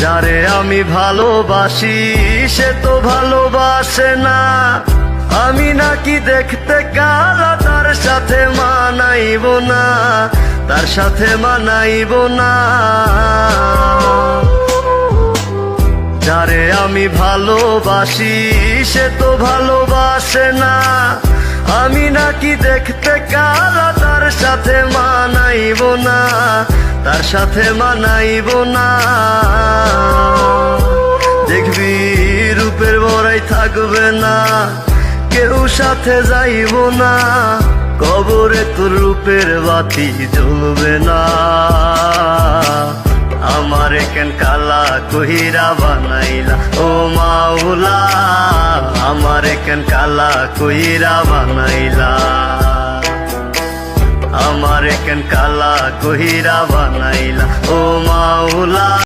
যারে আমি ভালোবাসি সে তো ভালোবাসে না, আমি নাকি দেখতে কালা, তার সাথে মানাইব না, তার সাথে মানাইব না। যারে আমি ভালোবাসি সে তো ভালোবাসে না, আমি নাকি দেখতে কালা, তার সাথে মানাইব না, তার সাথে মানাইব না। দেখবি রূপের বড়াই থাকবে না, কেউ সাথে যাইব না, কবরে তোর রূপের বাতি জ্বলবে না। আমারে কেন কালা কইরা বানাইলা ও মাওলা, আমারে কেন কালা কইরা বানাইলা, আমারে কেন কালা কইরা বানাইলা ও মাওলা।